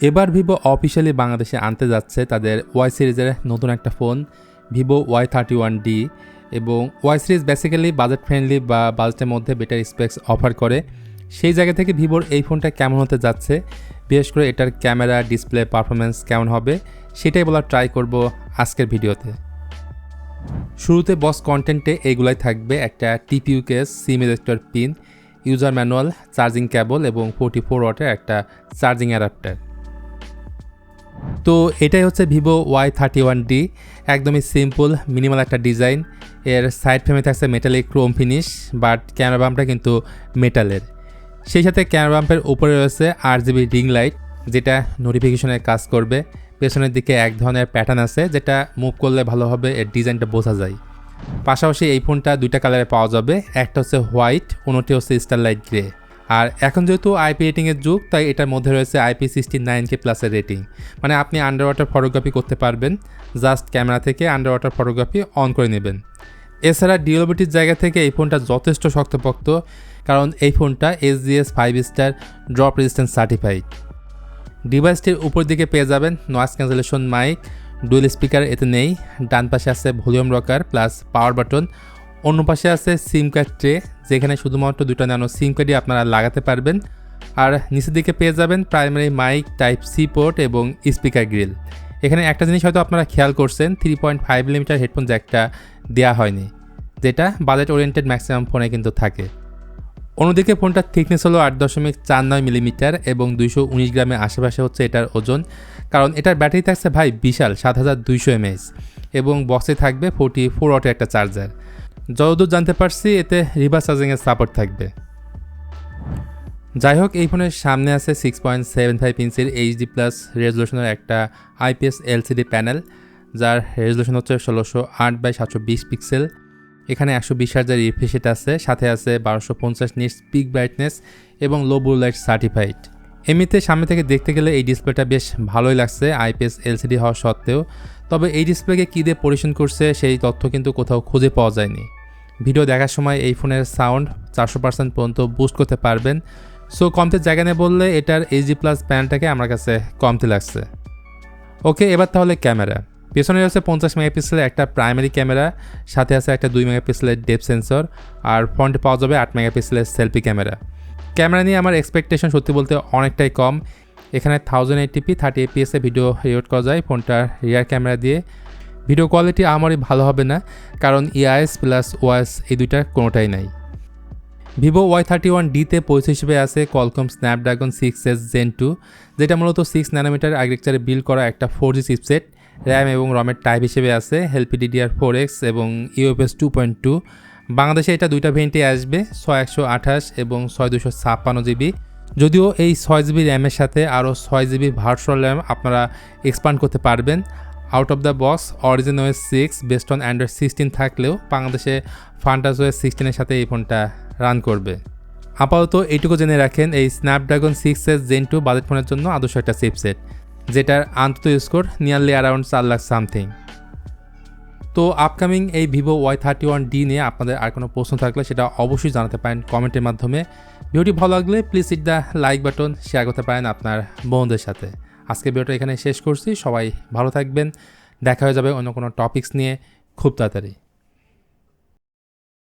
এবার Vivo officially বাংলাদেশে আনতে যাচ্ছে তাদের ওয়াই সিরিজের নতুন একটা ফোন ভিভো Y31D এবং Y series basically budget friendly বা বাজেটের মধ্যে বেটার স্পেক্স অফার করে। সেই জায়গা থেকে ভিভোর এই ফোনটা কেমন হতে যাচ্ছে, বিশেষ করে এটার ক্যামেরা ডিসপ্লে পারফরমেন্স কেমন হবে সেটাই বলার ট্রাই করব আজকের ভিডিওতে। শুরুতে বস কন্টেন্টে এইগুলাই থাকবে: একটা টিপিইউ কেস, সিম ejector pin, user manual, charging cable এবং 44 ওয়াটের একটা চার্জিং অ্যাডাপ্টার। তো এটাই হচ্ছে ভিভো Y31D, একদমই সিম্পল মিনিমাল একটা ডিজাইন। এর সাইড ফ্রেমে থাকছে metallic chrome finish, but camera বাম্পটা কিন্তু মেটালের। সেই সাথে ক্যামেরা বাম্পের উপরে রয়েছে RGB রিং লাইট, যেটা নোটিফিকেশনের কাজ করবে। পেছনের দিকে এক ধরনের প্যাটার্ন আছে, যেটা মুভ করলে ভালোভাবে এর ডিজাইনটা বোঝা যায়। পাশাপাশি এই ফোনটা দুইটা কালারে পাওয়া যাবে, একটা হচ্ছে হোয়াইট, অন্যটি হচ্ছে স্টারলাইট গ্রে। আর এখন যেহেতু আইপি রেটিংয়ের যুগ, তাই এটার মধ্যে রয়েছে IP69K+ রেটিং, মানে আপনি আন্ডার ওয়াটার ফটোগ্রাফি করতে পারবেন। জাস্ট ক্যামেরা থেকে আন্ডার ওয়াটার ফটোগ্রাফি অন করে নেবেন। এছাড়া ডিউরেবিলিটির জায়গা থেকে এই ফোনটা যথেষ্ট শক্তপোক্ত, কারণ এই ফোনটা SGS 5 star drop resistance certified. ডিভাইসটির উপর দিকে পেয়ে যাবেন noise cancellation mic, dual speaker এতে নেই। ডান পাশে আছে volume rocker plus power button, অন্য পাশে আছে সিম কার্ড ট্রে, যেখানে শুধুমাত্র দুটো ন্যানো সিম কার্ডই আপনারা লাগাতে পারবেন। আর নিচের দিকে পেয়ে যাবেন প্রাইমারি মাইক, Type-C পোর্ট এবং স্পিকার গ্রিল। এখানে একটা জিনিস হয়তো আপনারা খেয়াল করছেন, 3.5mm হেডফোন জ্যাকটা দেওয়া হয়নি, যেটা বাজেট ওরিয়েন্টেড ম্যাক্সিমাম ফোনে কিন্তু থাকে। অন্যদিকে ফোনটার থিকনেস হলো 8.49mm এবং 219 গ্রামের আশেপাশে হচ্ছে এটার ওজন। কারণ এটার ব্যাটারি থাকছে ভাই বিশাল 7200 mAh এবং বক্সে থাকবে 44 ওয়াটের একটা চার্জার। যতদূর জানতে পারছি এতে রিভার্স চার্জিংয়ের সাপোর্ট থাকবে। যাই হোক, এই ফোনের সামনে আছে 6.75 ইঞ্চির HD+ রেজলিউশনের একটা IPS LCD প্যানেল, যার রেজলিউশন হচ্ছে 1608x720 পিক্সেল। এখানে 120 হার্জের রিফ্রেশ রেট আছে, সাথে আছে 1250 নিটস পিক ব্রাইটনেস এবং লো ব্লু লাইট সার্টিফাইড। এমনিতে সামনে থেকে দেখতে গেলে এই ডিসপ্লেটা বেশ ভালোই লাগছে IPS LCD হওয়া সত্ত্বেও। তবে এই ডিসপ্লেকে কী দিয়ে পরিবেশন করছে সেই তথ্য কিন্তু কোথাও খুঁজে পাওয়া যায়নি। ভিডিও দেখার সময় এই ফোনের সাউন্ড 400% পর্যন্ত বুস্ট করতে পারবেন। সো কমতে জায়গা নেই বললে এটার HD+ প্যানেলটাকে আমার কাছে কমতে লাগছে। ওকে, এবার তাহলে ক্যামেরা। পেছনে রয়েছে 50 মেগাপিক্সেলের একটা প্রাইমারি ক্যামেরা, সাথে আছে একটা 2 মেগাপিক্সেলের ডেপথ সেন্সর, আর ফ্রন্টে পাওয়া যাবে 8 মেগাপিক্সেলের সেলফি ক্যামেরা। ক্যামেরা নিয়ে আমার এক্সপেকটেশন সত্যি বলতে অনেকটাই কম। এখানে 1080p 30 fps ভিডিও রেকর্ড করা যায় ফোনটার রিয়ার ক্যামেরা দিয়ে। ভিডিও কোয়ালিটি আমারই ভালো হবে না, কারণ EIS প্লাস OIS এই দুইটার কোনোটাই নাই। ভিভো Y31D-তে পরিচয় হিসেবে আছে Qualcomm Snapdragon 6S Gen 2, যেটা মূলত 6nm আর্কিটেকচারে বিল্ড করা একটা 4G চিপসেট। র্যাম এবং রমের টাইপ হিসেবে আছে LPDDR4X এবং UFS 2.2। বাংলাদেশে এটা দুইটা ভেরিয়েন্টে আসবে, 6128 এবং 6256GB। যদিও এই 6GB র্যামের সাথে আরও 6GB ভার্চুয়াল র্যাম আপনারা এক্সপান্ড করতে পারবেন। Out of the box origin OS 6 best on Android 16 থাকলেও বাংলাদেশে ফান্টাস OS 16 এর সাথে এই ফোনটা রান করবে। আপাতত এইটুকু জেনে রাখেন, এই স্ন্যাপড্রাগন 6S Gen 2 বাজেট ফোনের জন্য আদর্শ একটা চিপসেট, যেটার আন্তত score nearly around 4 lakh something. তো আপকামিং এই ভিভো Y31D নিয়ে আপনাদের আর কোনো প্রশ্ন থাকলে সেটা অবশ্যই জানাতে পারেন কমেন্টের মাধ্যমে। ভিডিওটি ভালো লাগলে please hit the like button, share করতে পারেন আপনার বন্ধুদের সাথে। আজকে ভিডিওটা এখানে শেষ করছি, সবাই ভালো থাকবেন। দেখা হয়ে যাবে অন্য কোনো টপিকস নিয়ে খুব তাড়াতাড়ি।